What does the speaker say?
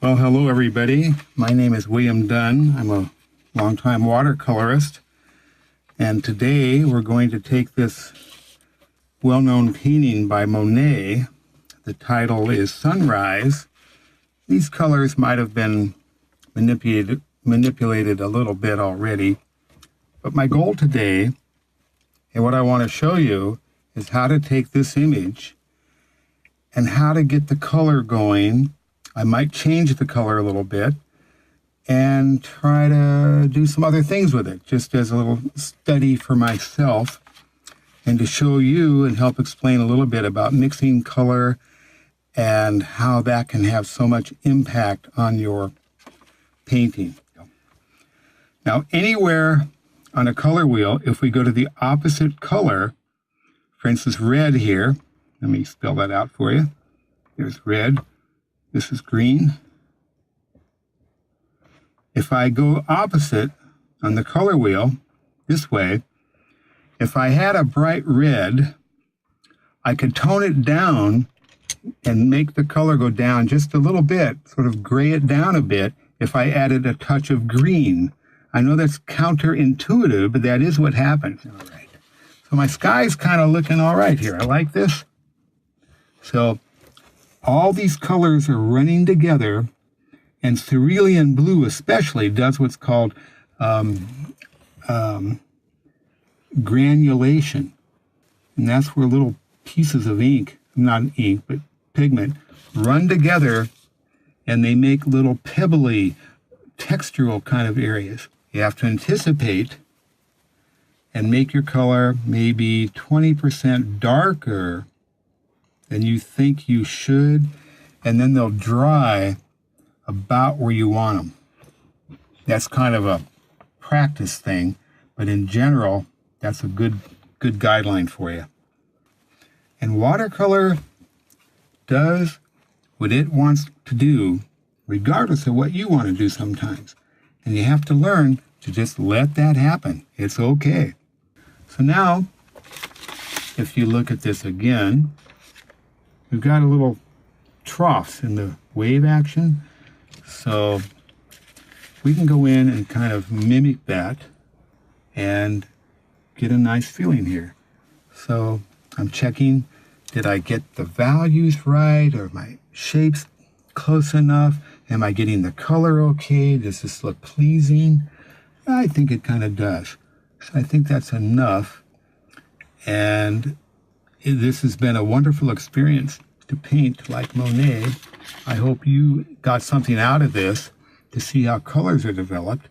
Well, hello everybody. My name is William Dunn. I'm a longtime watercolorist, and today we're going to take this well-known painting by Monet. The title is Sunrise. These colors might have been manipulated a little bit already, but my goal today, and what I want to show you, is how to take this image and how to get the color going. I might change the color a little bit and try to do some other things with it, just as a little study for myself, and to show you and help explain a little bit about mixing color and how that can have so much impact on your painting. Now, anywhere on a color wheel, if we go to the opposite color, for instance, red here, let me spell that out for you. There's red. This is green. If I go opposite on the color wheel, this way, if I had a bright red, I could tone it down and make the color go down just a little bit, sort of gray it down a bit, if I added a touch of green. I know that's counterintuitive, but that is what happens. All right. So my sky's kind of looking all right here. I like this. So all these colors are running together, and cerulean blue especially does what's called granulation. And that's where little pieces of ink, not ink, but pigment, run together, and they make little pebbly, textural kind of areas. You have to anticipate and make your color maybe 20% darker than you think you should, and then they'll dry about where you want them. That's kind of a practice thing, but in general, that's a good guideline for you. And watercolor does what it wants to do, regardless of what you want to do sometimes. And you have to learn to just let that happen. It's okay. So now, if you look at this again, we've got a little troughs in the wave action. So we can go in and kind of mimic that and get a nice feeling here. So I'm checking, did I get the values right? Are my shapes close enough? Am I getting the color okay? Does this look pleasing? I think it kind of does. So I think that's enough. And this has been a wonderful experience to paint like Monet. I hope you got something out of this to see how colors are developed.